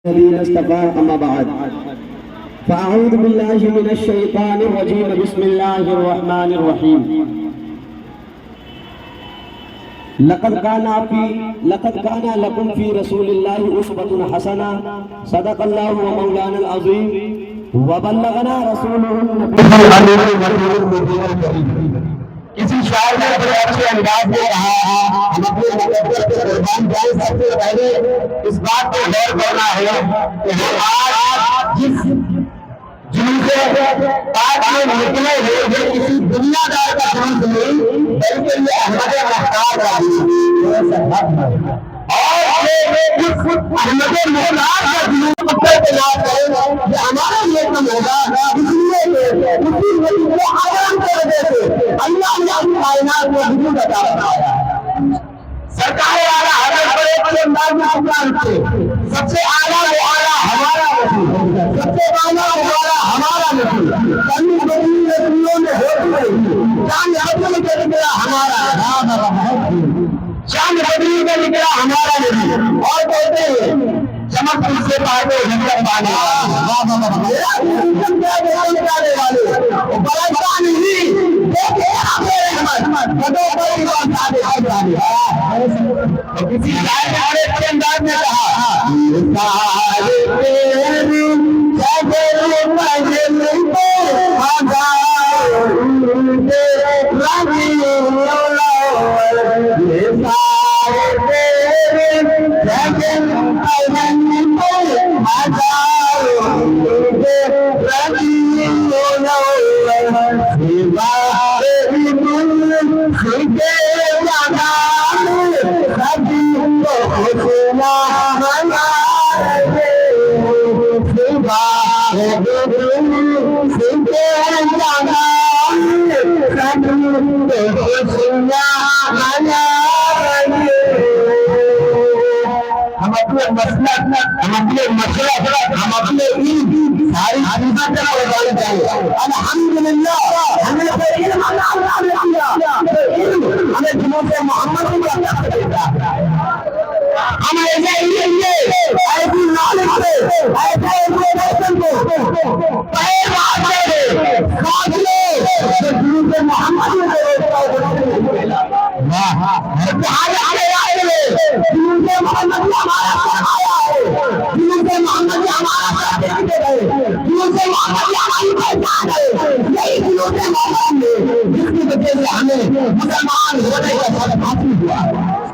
الذين اصطفى أما بعد فأعوذ بالله من الشيطان الرجيم بسم الله الرحمن الرحيم لقد كان لكم في رسول الله أسوة حسنة صدق الله ومولانا العظيم وبلغنا رسوله النبي کسی شاعر نے بڑے اچھے انداز میں کہا ہم اپنے مقدس کے قربان جائیں سب سے پہلے اس بات کو غور کرنا ہے کہ ہم آج جس جلوس پاک میں نکلے ہوئے یہ کسی دنیا دار کا جلوس نہیں بلکہ یہ احمد مختار کا جلوس اور احمد مختار کا جلوس مقدس کے یاد کریں کہ ہمارا یہ کم ہوگا اس لیے اسی وجہ سے آرام کر دیتے اللہ نے اپنی کائنات کو وجود عطا فرمایا سرکار اعلیٰ حضرت بڑے بڑے انداز میں بیان کیے سب سے اعلیٰ وہ اعلیٰ ہمارا رسول سب سے اعلیٰ ہمارا نبی کمی بدی نبیوں میں ہوتی رہی چاند بدی میں نکلا ہمارا چاند بدی میں نکلا ہمارا نبی اور کہتے ہیں چمک سے پاتے ہندر پانے کسی شاعر نے بڑے اچھے انداز میں کہا ہم اپنے عید ساری عزت کا قربانی چاہیے الحمدللہ ہمیں جنوب محمد کو دیتا ہم ایسے ایسی نالج سے ایسے انفارمیشن کو پہلے بات کرے ساتھ لے جنوب محمد کو جنوب محمد نے ہمارا فرمایا ہے جنوب محمد نے ہمارا سرٹیفکیٹ ہے جنوب محمد نے ہماری پہچان ہے یہی جنوب محمد نے جس کی وجہ سے ہمیں مسلمان ہونے کا سبب حاصل ہوا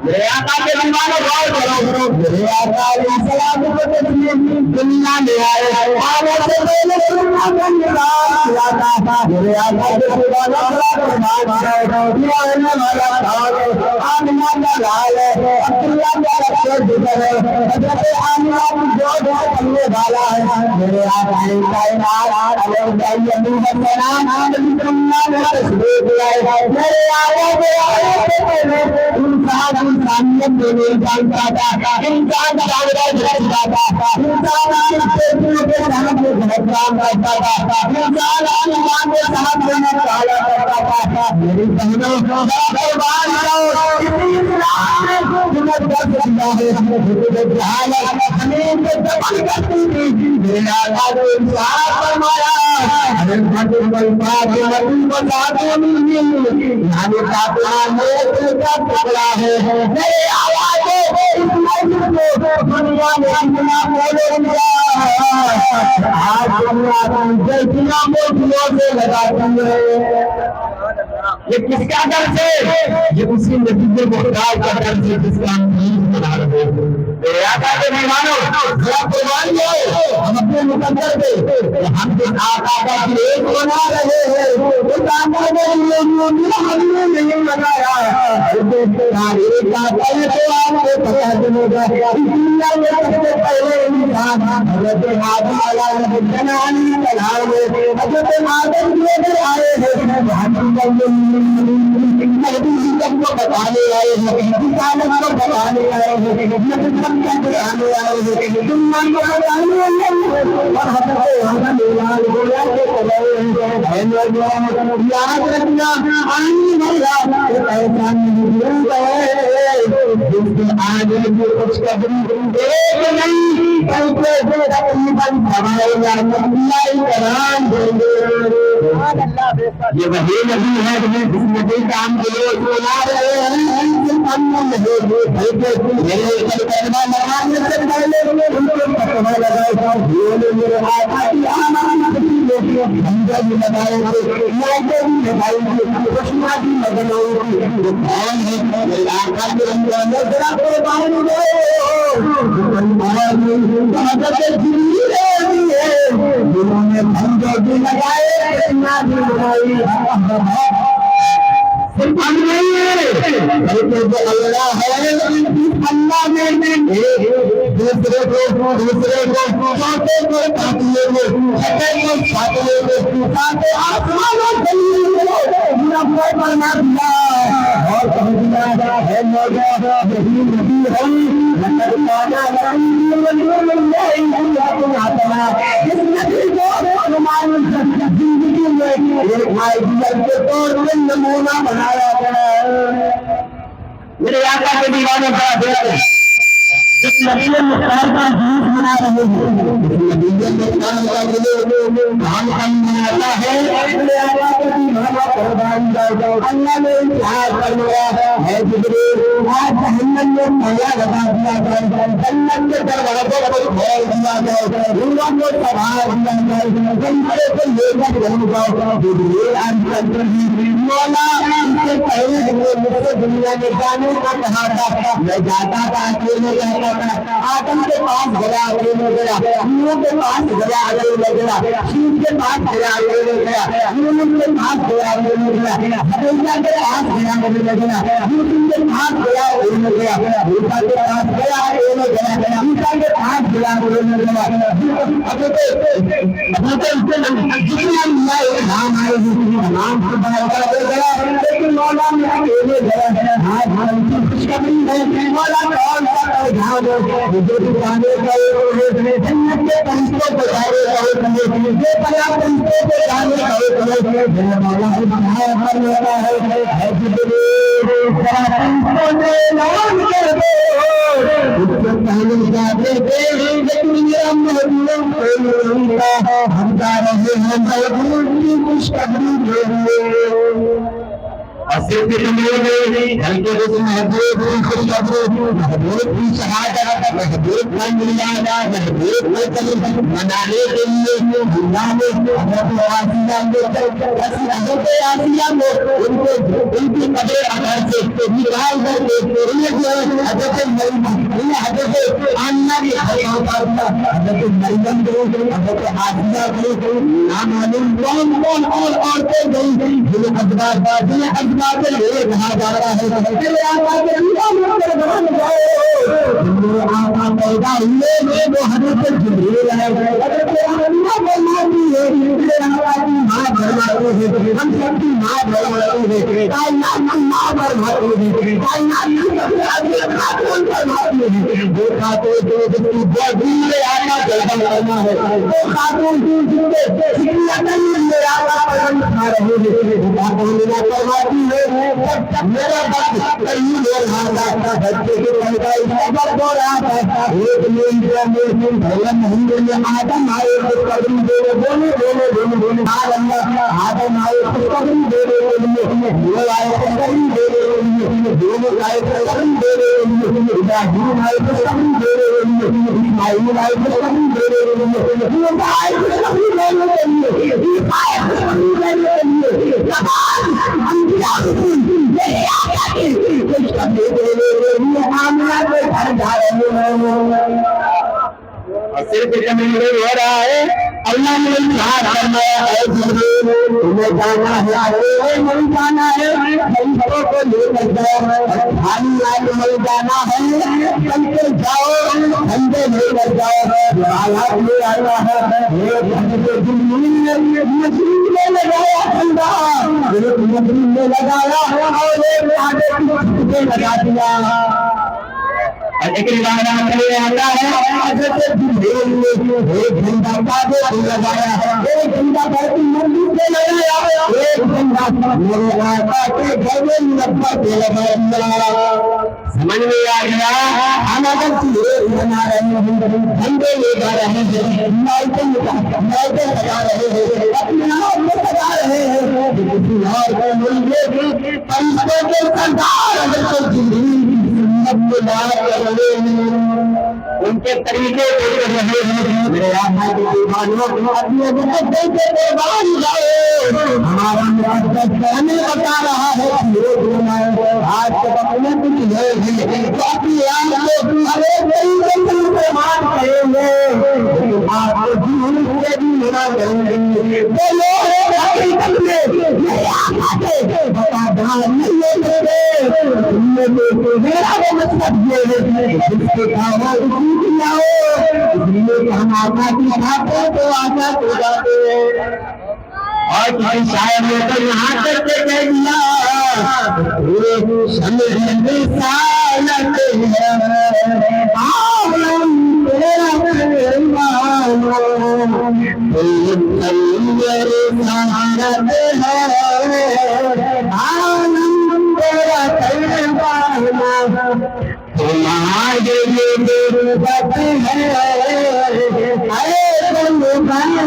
میرے آقا کے دیوانوں غور کرو میرے آقا علیہ السلام کو تسلیم دنیا میں آئے آنے سے پہلے دنیا کا نظام کیا تھا میرے آقا کے دیوانوں قربان جائے دیوانے والا خان آمنہ کا لال ہے عبداللہ کا رکھتے جگر ہے حضرت آمنہ کی جو کرنے والا ہے میرے آقا علیہ کائنات علیہ السلام دنیا میں تشریف لائے میرے آقا کے آنے سے پہلے انسانیت میں نہیں جانتا تھا انسان جانور جانتا تھا انسان کے ساتھ میں بہت کام کرتا تھا انسان ایمان کے ساتھ میں مطالعہ کرتا تھا میری بہنوں قربان جاؤ اسی اسلام نے جنت کا ذریعہ ہے حدود جہالت زمین پہ دفن کرتی تھی میرا آقا نے انصاف فرمایا حضرت والفاطمہ والفاطمہ یعنی فاطمہ نے کا ٹکڑا ہے میرے آواز کو اس مسجد کو دنیا میں اتنا بولے لیا آج دنیا میں اتنا موجودوں سے لگاتی ہے یہ کس کا درس ہے یہ اسی نتیجے محتاج کا درس ہے جس کا ہم عید منا رہے ہیں میرے آقا کے مہمانوں ذرا قربان جاؤ ہم اپنے مقدر پہ ہم جس آقا کا ایک بنا رہے ہیں اس آقا نے ہم نے نہیں بنایا تاریخ کا پہلے تو آپ کو پتا چلے گا دنیا میں سب سے پہلے انسان حضرت آدم علیہ السلام کلام حضرت آدم کے آئے ہیں کو بتانے آئے ہیں، رسالت کو بتانے آئے ہیں، نبی کو بتانے آئے ہیں، دنیا کو بتانے آئے ہیں، اور حضرت حسن اعلان ہوا کہ اے نوجوان یاد رکھنا آنے والا ایسا نہیں ہے جس کے آگے بھی کچھ قدم ایک نہیں بلکہ تقریباً سوائے اللہ کرام دیں گے۔ یہ وہی نبی ہے جس نبی کا ہم لوگ سنا رہے ہیں، ہم نہیں بلکہ میرے کلمہ لگانے سے پہلے ان کو تقویٰ لگائے تھا، میرے آقا کی آمانت کی حمدہ بھی لگائے تھے، لائٹیں بھی لگائی تھی، روشنا بھی لگائی تھی۔ وہ کون ہے؟ میرے آقا کے اندر ذرا قربان دو، حضرت جبریل ہے جنہوں نے حمدہ بھی لگائے، روشنا بھی لگائی۔ صرف ہم نہیں ہے بلکہ جو اللہ ہے، اللہ نے دوسرے کو چوٹے کو کاٹیے گے، چھٹے کو چھاٹیے گے، ساتھ آسمانوں زمین کو نفع بنا دیا اور کہہ دیا ہے نوجوان یہی نبی ہے، لقد كان لكم رسول الله اسوة اس نبی کو ہماری زندگی میں ایک آئیڈیل کے طور پر نمونہ بنایا گیا ہے۔ میرے آقا کے دیوانے کا دیر جس نبی مختار کا جھوٹ بنا رہے ہیں، نبی مختار کا ہم مناتا ہے، میرے آقا کے دیوانے قربان جاؤ۔ اللہ نے انتہا فرمایا ہے جبریل آج جہنم میں پہلا لگا دیا جائے، جنت کے دروازوں کو کھول دیا جائے، روحوں کو سنبھال دیا جائے، جنتوں کو لے کر رہ جاؤ۔ جبریل آج مولا ان سے پہلے مجھ سے دنیا میں جانے کو کہا تھا، میں جاتا تھا اکیلے رہتا تھا، آدم کے پاس گیا اکیلے گیا، نوح کے پاس گیا اکیلے گیا، شیش کے پاس گیا اکیلے گیا، یونس کے پاس گیا اکیلے گیا، حذیفہ کے پاس گیا اکیلے گیا، یوسف کے پاس گیا اکیلے گیا، موسیٰ کے پاس گیا اکیلے گیا، عیسیٰ کے پاس گیا اکیلے گیا۔ جتنے انبیاء نام آئے ہیں نام سے باہر کر گیا، لیکن مولا میں اکیلے گیا۔ آج ہم کی خوشخبری ہے مولا کون سا جہاں جو دکانے گئے جنت کے فرشتوں کو جانے گئے جو بڑا فرشتوں کو جانے گئے مولا بنایا کر لیتا ہے جبریل ذرا فرشتوں نے اعلان کر دو اس سے پہلے جاتے تھے لیکن میرا محبوب ہم جا رہے ہیں محبوب کی خوشخبری دے رہے اور صرف محبوب کی خوشخبری، محبوب کی شہادت، محبوب کا ملانا، محبوب کو منانے کے لیے اللہ نے حضرت آسیہ میں ان کی قبر اثر سے نکال کر کے حضرت آمنہ کی حضرت مریم کو، حضرت آسیہ کو، نامعلوم کون کون اور عورتیں گئی جنہیں اسباب لے کہا جا رہا ہے میرے آقا کے میرے آقا پیدا ہوئے وہ حضرت جبریل ہے، حضرت آمنہ فرماتی ہے میرے آقا کی ماں فرماتے ہیں، ہم سب کی ماں فرماتے ہیں، کائنات کی ماں فرماتے ہیں، کائنات کی خاتون فرماتی ہے، وہ خاتون جو جتنی بڑی میرے آقا پیدا کرنا ہے، وہ خاتون جو جتنے میرے آقا پسند کھا رہے ہیں، فرماتی ہے میرا بچہ کہیں دور مانگا بچے کے پیدائش سبب ہو رہا تھا، ایک مہینے مہینے میں آدم آئے خوشخبری دے رہے بولے اللہ آدم آئے خوشخبری دے رہے وہ آئے خوشخبری دے رہے دونوں آئے خوشخبری دے رہے ابراہیم آئے خوشخبری دے رہے اسماعیل آئے خوشخبری دے رہے موسیٰ آئے خوشخبری دینے کے لیے عیسیٰ آئے خوشخبری دینے کے لیے تمام انبیاء اور صرف اتنا ہو رہا ہے اللہ نے ارشاد فرمایا اے جبریل تمہیں جانا ہے نہیں جانا ہے فرشتوں کو لے کر جاؤ خالی آئے نہیں جانا ہے چل کے جاؤ ٹھنڈے لے کر جاؤ حالات لے آیا ہے جبریل نے مشین میں لگایا ٹھنڈا مشین میں لگایا اور آگے پیچھے لگا دیا ایک روایت میں آتا ہے حضرت جبریل نے ایک گھنٹہ بعد لگایا ایک گھنٹہ بعد مسجد سے لگایا ایک گھنٹہ میرے آقا کے گھر میں نبا کے لگایا سمجھ میں آ گیا ہم اگر چیز بنا رہے ہیں جھنڈے لے جا رہے ہیں لائٹیں لگا رہے ہیں اپنے آپ میں لگا رہے ہیں کسی اور کو نہیں فرشتوں کے سردار حضرت جبریل ان کے طریقے دیکھ رہے ہیں میرے آقا کی دیوانوں اپنے مقدس سے قربان جاؤ ہمارا مقدس ہمیں بتا رہا ہے آج کے وقت میں کچھ لوگ ہیں جو اپنی آن کو ہمیں نئی قربان کریں گے آپ کو جھول سے بھی منع کریں گے وہ لوگ حقیقت میں میرے آقا کے وفادار نہیں ہوتے میرا وہ مطلب یہ ہے جس کے کام ہم آقا کی باتوں کو آزاد ہو جاتے ہیں اور کسی شاعر نے تو یہاں تک کے کہہ دیا سمجھ رسالت ہے عالم تیرا فرمان رسالت ہے عالم تیرا فرمان تمہارے لیے ضرورت ہے اے تم بنانا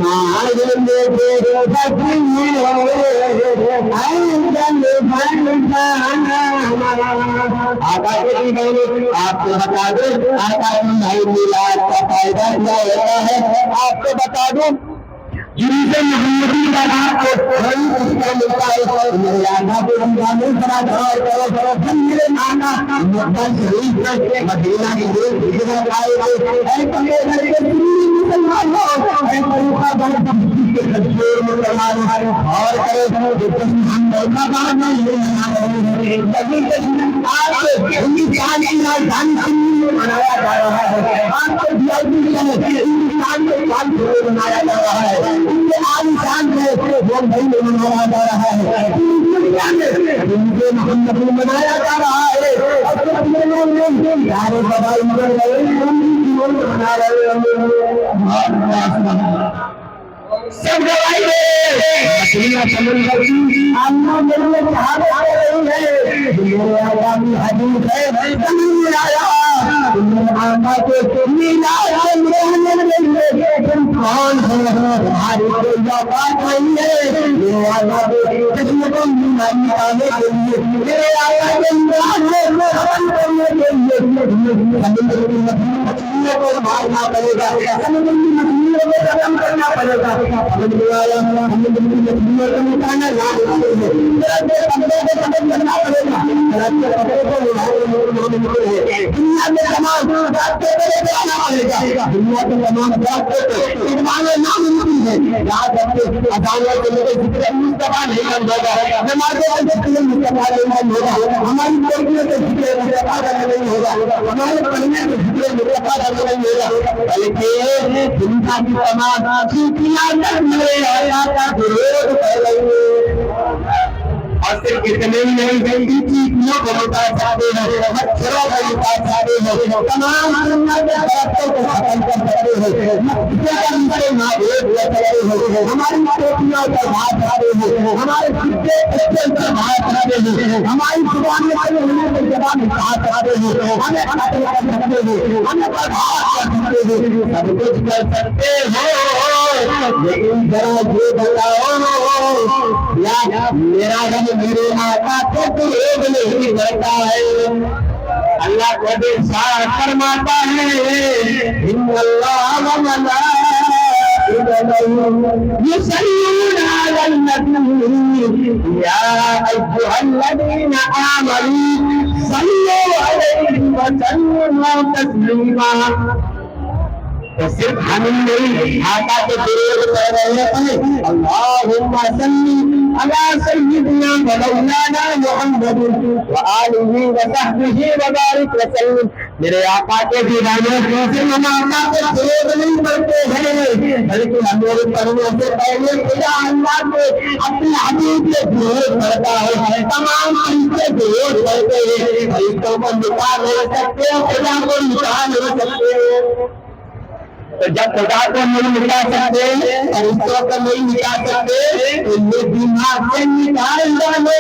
تمہارے لیے ضرورت ہے اے تم بنانا آقا کے دیوانے آپ کو بتا دوں آقا کی میلاد کا فائدہ کیا ہوتا ہے آپ کو بتا دوں جنہیں محمدی کا نام کو بڑی خوشیاں ملتا ہے میرے آقا کو رمضان بڑا دعا کرو ہم میرے آقا مقدس شریف میں مدینہ کی روز ہجرت آئے اے پکے گھر کے مسلمان ہو اے طریقہ بڑے کے کشمیر مسلمان اور کرے ہم بہت بار نہیں منا رہے ہیں لیکن آج ہندوستان کی راجدھانی منایا جا رہا ہے آج کو ہندوستان کے سال منایا جا رہا ہے آلیشان میں وہ نہیں منایا جا رہا ہے محمد منایا جا رہا ہے سارے قبائل منا رہے سب گواہی دے سمندر کی آمنا میرے صحابہ رہی ہے میرے آقامی حدیث ہے زمین آیا آقا کے میلا رہنے لگے تم کون ہو ہماری کوئی بات نہیں ہے میرے آقا کے قسمتوں بیماری آنے کے لیے میرے آقا کے مراد میں ختم کرنے کے لیے سمندر کی مچھلیوں کو مارنا پڑے گا سمندر کی مچھلیوں کو ختم کرنا پڑے گا سمندر والا سمندر کی مچھلیوں کو نکالنا نہ ہوتے ہیں درجے کپڑے کو ختم کرنا پڑے گا درجے کپڑے کو دنیا میں تمام راستے پر جانا پڑے گا دنیا کے تمام راستے پر ایمان ناممکن ہے یہاں تک کہ اذانوں کے لیے ذکر مصطفیٰ نہیں بن ہوگا نمازوں کے ذکر مصطفیٰ نہیں ہوگا ہماری تربیت کے ذکر مصطفیٰ نہیں ہوگا ہمارے پڑھنے کے ذکر مصطفیٰ نہیں ہوگا بلکہ دنیا کی تمام چیزیں میرے آقا کا درود پڑھیں اور صرف اتنے ہی نہیں گندی چیزوں کو مٹا سکتے ہیں مچھروں کو مٹا سکتے ہیں تمام دنیا کے درختوں کو ختم کر سکتے ہیں ہماری ٹوپیوں پر بات کرتے ہیں ہمارے سکے اسٹیل پر بات کرتے ہیں ہماری زبانیں ہونے کے جواب بات کرتے ہیں ہمیں ختم کر سکتے ہیں ہمیں برباد کر سکتے ہیں سب کچھ کر سکتے ہو لیکن ذرا یہ بتاؤ میرا رب میرے آقا کو ایک نہیں کرتا ہے اللہ کو ارشاد فرماتا ہے ان اللہ و ملائکتہ یصلون علی النبی یا ایھا الذین آمنوا صلوا علیہ وسلموا تسلیما تو صرف ہم ہی نہیں، آقا کے درود پڑھ رہے ہیں، اللہم صلی علی سیدنا و مولانا محمد وآلہ وصحبہ وبارک وسلم۔ میرے آقا کے دیوانے صرف ہم آقا کے درود نہیں پڑھتے ہیں، بلکہ ہمارے پڑھنے سے پہلے خدا اللہ کو اپنے حبیب کے درود پڑھتا ہے، تمام فرشتے درود پڑھتے ہیں، فرشتوں کو مٹا نہیں سکتے، خدا کو مٹا نہیں سکتے۔ تو جب خدا کو نہیں مٹا سکتے، فرشتوں کو نہیں مٹا سکتے، تو یہ دماغ سے نکال ڈالو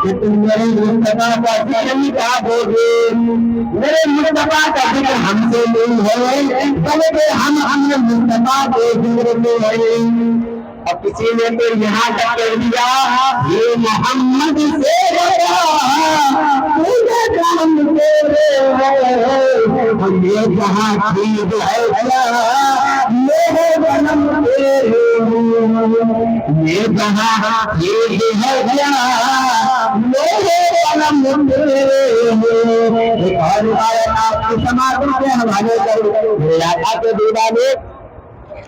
کہ تم میرے مصطفیٰ کا ذکر مٹا دو گے۔ میرے مصطفیٰ کا ذکر ہم سے نہیں ہے، بلکہ ہم اپنے مصطفیٰ کے ذکر میں ہیں۔ اور کسی نے تو یہاں تک کہہ دیا یہ محمد سے یہ جہاں چیز ہے کیا میرے جنم یہ جہاں چیز ہے کیا میرے جنم ایک اور روایت آپ کی سماعت کے حوالے کروں۔ میرے آقا کے دیوانے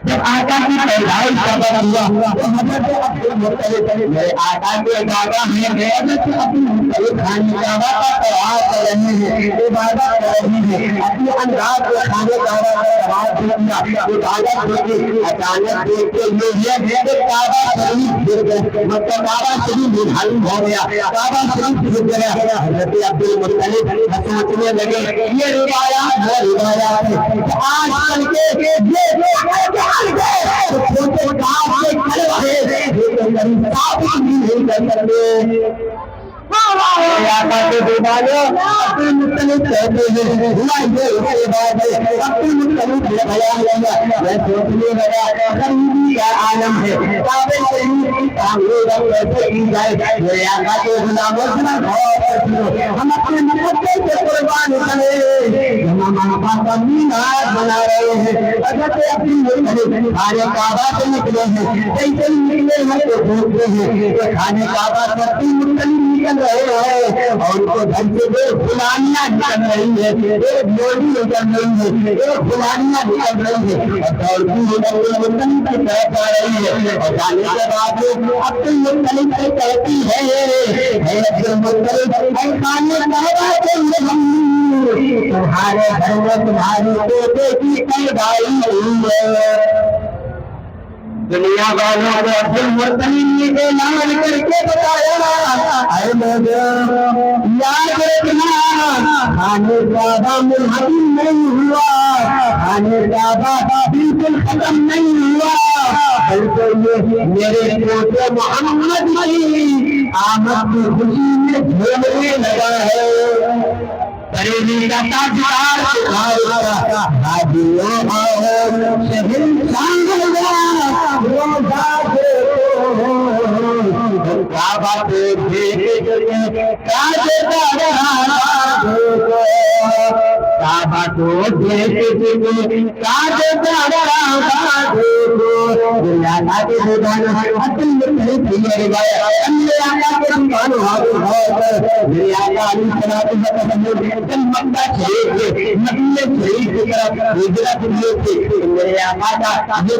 جب آقا کی پیدائش کا خبر ہوا تو حضرت عبد المطلب میرے آقا کے دادا ہیں، حضرت عبد المطلب خانے کعبہ کا طواف کر رہے ہیں، عبادت کر رہے ہیں، اپنے انداز سے خانے کعبہ کا طواف کیا، عبادت کی اچانک دیکھ کے یہ کہ کعبہ شریف گر گئے، مطلب کعبہ شریف منہدم ہو گیا، کعبہ شریف گر گیا۔ حضرت عبد المطلب سوچنے لگے یہ روایات وہ روایات ہیں آج کل کے یہ چھوٹے کام سے کھڑے ہوئے ثابت نہیں کر سکتے۔ آقا کے دیوانے عبد المطلب کہتے ہیں عبد المطلب نے بیان کیا، میں سوچنے لگا غریبی کا عالم ہے، کعبہ شریف کی تعمیر کیسے کی جائے۔ میرے آقا کے غلاموں سے بہت ہم اپنے مقدس سے قربان کریں، ہم آقا کا مینار بنا رہے ہیں۔ حضرت عبد المطلب خانے کعبہ سے نکلے ہیں، جیسے نکلے ہیں تو ڈھونڈتے ہیں کہ خانے کعبہ سے عبد المطلب نکل رہے ہیں اور ان کو گھر سے دو فلانیاں نکل رہی ہے، ایک ڈولی نکل رہی ہے، ایک فلانیاں نکل رہی ہے اور دوڑتی ہوئی عبد المطلب کی طرف آ رہی ہے۔ اور جانے کے بعد عبد المطلب سے کہتی ہے اے عبد المطلب اے خانے کعبہ کے محمد تمہارے گھر میں تمہاری بیٹے کی پیدائش ہوئی ہے۔ دنیا والوں کو عبد المطلب نے اعلان کر کے بتایا اے لوگ یاد رکھنا خانے کعبہ منہدم نہیں ہوا، خانے کعبہ بالکل ختم نہیں ہوا، بلکہ یہ میرے بیٹے محمد کی آمد کی خوشی میں جھومنے لگا ہے۔ بریلی کا تاجدار بخاری کا حاجیوں اور شہر شاہدہ روزہ کعبہ کو دیکھ کے تاجدار کعبہ کو دیکھ کے تاجدار آقا کے دیوان عبد المطلب کی روایت میرے آقا کے دیوان میرے آقا علیہ السلام جب مکہ شریف سے مدینہ شریف کی طرف ہجرت ہوئی تھی، میرے آقا کا یہ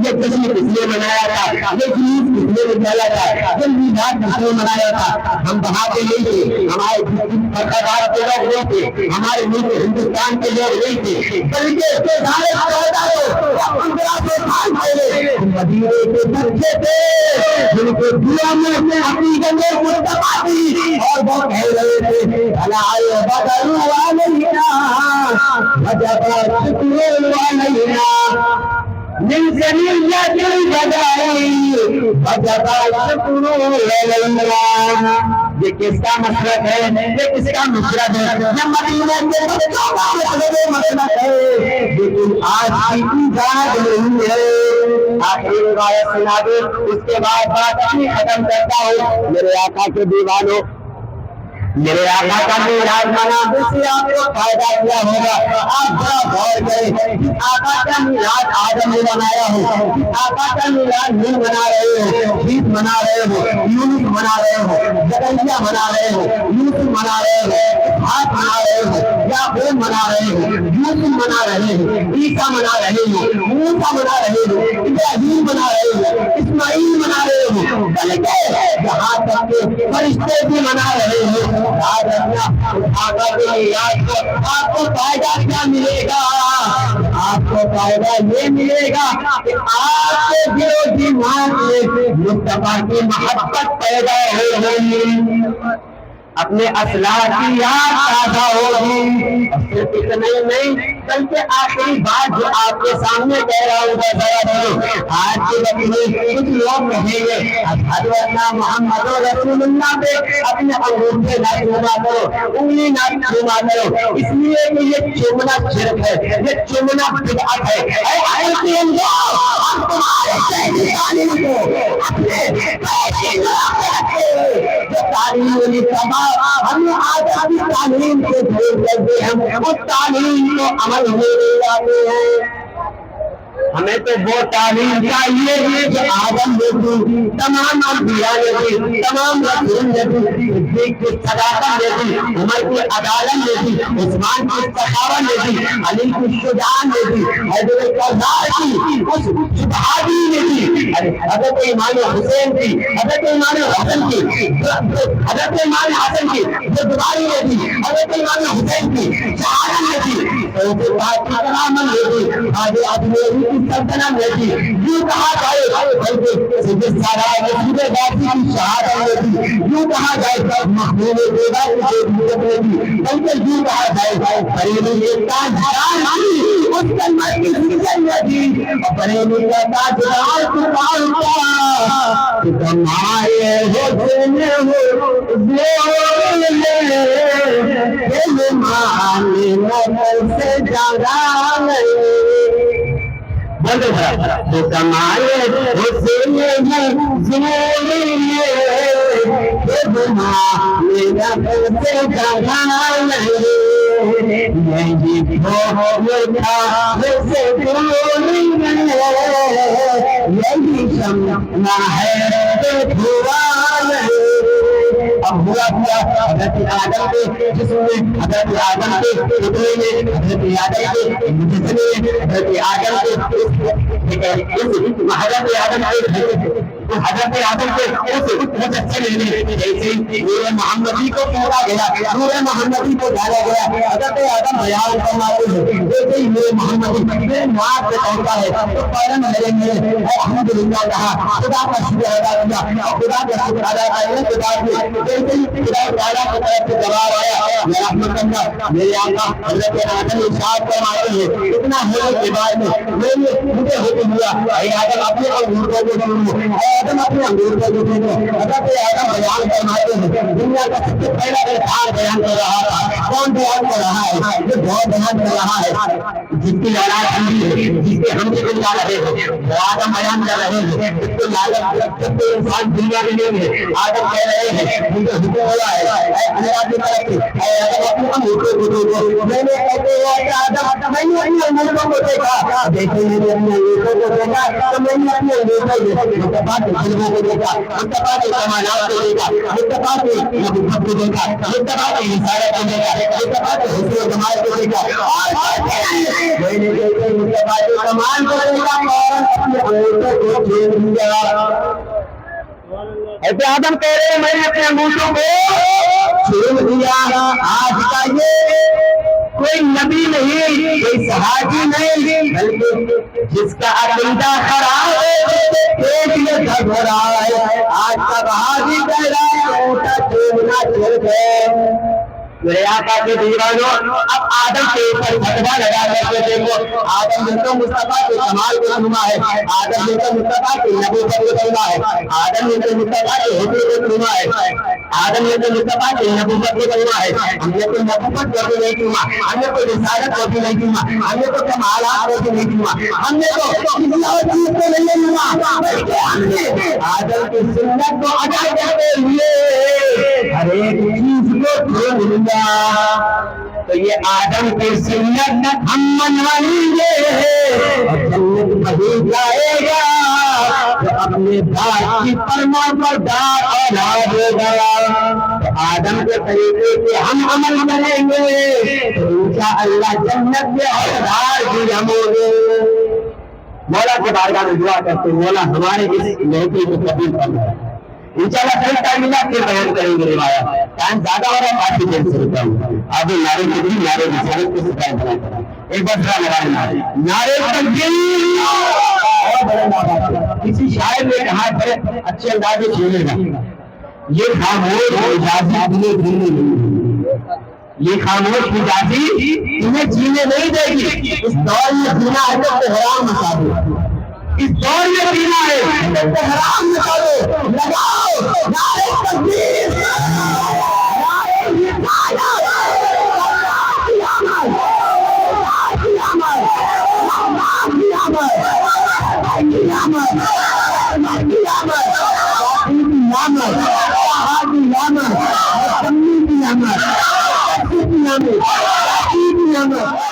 جشن کس لیے منایا تھا، یہ جلوس کس لیے نکالا تھا، یہ میلاد کس لیے منایا تھا؟ ہم وہاں پہ نہیں تھے، ہمارے مقامات کے لوگ نہیں تھے، ہمارے ملک ہندوستان کے لوگ نہیں تھے، بلکہ سارے 14 سال پہلے مدینے کے بچے تھے جن کو دنیا میں اپنی جگہ مصطفیٰ دی اور وہ کہہ رہے تھے بھلائی بدل والینا وجب شکر والینا من زمین دل بدائی وجب شکر والینا۔ یہ کس کا مسلک ہے، یہ کس کا مشرق ہے، یہ مدینہ کے بچوں کا مسلک ہے، لیکن آج کی ایجاد نہیں ہے۔ آخری روایت سنا دے اس کے بعد بات اپنی ختم کرتا ہوں۔ میرے آقا کے دیوانوں میرے آقا کا میلاد منانے سے آپ کو فائدہ کیا ہوگا، آپ بڑا غور کریں۔ آقا کا میلاد آدم نے منایا ہو، آقا کا میلاد نہیں منا رہے ہو، عید منا رہے ہو، یونس منا رہے ہو، زکریا منا رہے ہو، یوسف منا رہے ہو، اسحاق منا رہے ہو، یا مریم منا رہے ہو، یوسف منا رہے ہو، عیسیٰ منا رہے ہو، موسیٰ منا رہے ہو، ابراہیم منا رہے ہو، اسماعیل منا رہے ہو، بلکہ یہاں تک کہ فرشتے بھی منا رہے ہو، یاد رکھنا یاد کو آپ کو فائدہ کیا ملے گا؟ آپ کو فائدہ یہ ملے گا کہ آپ کے دل و دماغ میں مصطفیٰ کی محبت پیدا ہوگی، اپنے اسلحہ کی یاد تازہ ہوگی۔ اور صرف اتنا ہی نہیں بلکہ آخری بات جو آپ کے سامنے کہہ رہا ہوں آج کے وقت میں کچھ لوگ کہیں گے اشہد ان محمد رسول اللہ پہ اپنے انگوٹھے نہ چوما کرو، انگلی نہ چوما کرو، اس لیے کہ یہ چومنا شرک ہے، یہ چومنا بدعت ہے۔ اے اہل ہم تمہارے شہری تعلیم کو اپنے تعلیم ہم آج ابھی تعلیم سے دور کرتے ہیں، اس تعلیم کو عمل میں لے جاتے ہیں۔ ہمیں تو وہ تعلیم چاہیے جو آدم نے دی، تمام انبیاء نے دی، تمام رسول نے دی، صدیق کی صداقت نے دی، عمر کی عدالت نے دی، عثمان کی سخاوت نے دی، علی کی شجاعت نے دی، حیدر کرار کی اس شبہادی نے دی، حضرت امام حسین کی، حضرت امام حسن کی، حضرت امام حسن کی زباری نے دی، حضرت امام حسین کی شہادت نے دی، کرامت نے دی، آگے اجمیری کی سلطنت نے دی، یوں کہا جائے بلکہ سید سالار رسول باسی کی شہادت نے دی، یوں کہا جائے مخدوم بیدار کی جیدیت نے دی، بلکہ یوں کہا جائے بریلی کے تاجدار کی اس کلمت کی ذکر نے دی، اور بریلی کا تاجدار کو پالتا کہ تمہارے حسن ہو زور لے دل مانے نظر سے جگہ نہیں، تو تمہارے حسن ہے زور لے دل مانے نظر سے جگہ نہیں، یہی بھوکا سے دھولی میں یہی شمع ہے تو دھواں نہیں۔ اب ہوا کیا حضرت آدم کے جسم میں، حضرت آدم کے پتلے میں، حضرت آدم کے مجسمے میں، حضرت آدم کے حضرت آدم کے اس مجسمے میں جیسے نور محمدی کو پھیلا گیا، نور محمدی کو ڈالا گیا، حضرت آدم بیان فرماتے ہیں جیسے ہی نور محمدی میرے ناک پہ پہنچا ہے تو فوراً میرے میں الحمدللہ کہا، خدا کا شکر ادا کیا، اور خدا کا شکر ادا کرنے کے بعد میں جیسے ہی خدا تعالیٰ کی طرف سے جواب آیا، یا رحمت اللہ میرے آقا حضرت آدم ارشاد فرماتے ہیں اتنا ہونے کے بعد میں مجھے حکم ہوا اے آدم اپنے انگور کو دیکھو، آدم اپنے انگور کو دیکھو۔ حضرت آدم بیان فرماتے ہیں دنیا کا سب سے پہلا انسان بیان کر رہا تھا، کون بیان کر رہا ہے؟ جو بہت بیان کر رہا ہے جس کی اولاد ٹھنڈی ہے، جس کے ہم سے لا رہے ہیں، وہ آدم بیان کر رہے ہیں جس کو لالچ سب سے انسان دنیا میں نہیں ہے، آدم کہہ رہے ہیں مجھے حکم ہوا ہے اے اللہ کی طرف سے اے آدم اپنے انگور کو دیکھو۔ میں نے کہتے ہوا کہ آدم میں نے اپنے انگوروں کو دیکھا، دیکھے میں نے اپنے انگوروں کو دیکھا تو میں نے اپنے انگوروں کو دیکھا، مصطفیٰ کے فلموں کو دیکھا، مصطفیٰ کے کمالات کو دیکھا، مصطفیٰ کے نبوت کو دیکھا، مصطفیٰ کی رسالت کو دیکھا، مصطفیٰ کے حسن و جمال کو دیکھا، اور میں نے جیسے مصطفیٰ کے کمال کو دیکھا فوراً اپنے انگوروں کو چھوڑ دیا۔ ایسے آدم کہہ رہے ہیں میں نے اپنے انگوٹھوں کو چھوڑ دیا۔ آج کا یہ کوئی نبی نہیں، کوئی صحابی نہیں، بلکہ جس کا عقیدہ خراب ہے پیٹ میں درد ہو رہا ہے، آج کا صحابی کہہ رہا ہے اونٹا چھوڑنا چھوڑ ہے۔ میرے آقا کے دیوانوں اب آدم کے اوپر فتوا لگا کر کے دیکھو، آدم نے تو مصطفیٰ کے کمال کو سنا ہے، آدم نے تو مصطفیٰ کی نبوت کو سنا ہے، آدم نے تو مصطفیٰ کے حکم کو سنا ہے، آدم نے تو مصطفیٰ کی نبوت کو سنا ہے۔ ہم نے تو نبوت کو بھی نہیں سنا، ہم نے تو رسالت کو بھی نہیں سنا، ہم نے تو کمالات کو بھی نہیں سنا، ہم نے تو کسی اور چیز کو نہیں سنا، بلکہ ہم نے آدم کی سنت کو ادا کرتے ہوئے ہر ایک چیز کو چھوڑ دیا۔ تو یہ آدم کی سنت ہم منوائیں گے اور جنت وہی جائے گا تو اپنے باپ کی فرما پر ڈال اولاد ہوگا۔ تو آدم کے طریقے سے ہم عمل کریں گے تو انشاءاللہ جنت میں حقدار بھی ہم ہوں گے۔ مولا کے بارگاہ میں دعا کرتے ہیں مولا ہمارے اس محفل کو قبول فرمائے۔ انشاءاللہ پھر ٹائم ملا پھر بیان کریں گے روایت، ٹائم زیادہ ہو رہا ہے کافی دیر سے رکا ہوں۔ اب نعرے تکبیر نعرے رسالت کو سکھائیں کریں، ایک بار ذرا لگائیں نعرے تکبیر۔ اور بڑے نعرہ کسی شاعر نے کہا بڑے اچھے انداز میں سنیے گا، یہ خاموش مجازی تمہیں جینے نہیں، یہ خاموش مجازی تمہیں جینے نہیں دے گی۔ اس دور میں جینا ہے تو حرام مچا دو، اس دور میں جینا ہے تو حرام مچا دو۔ لگاؤ نعرے تکبیر، نعرے رسالت، Amen.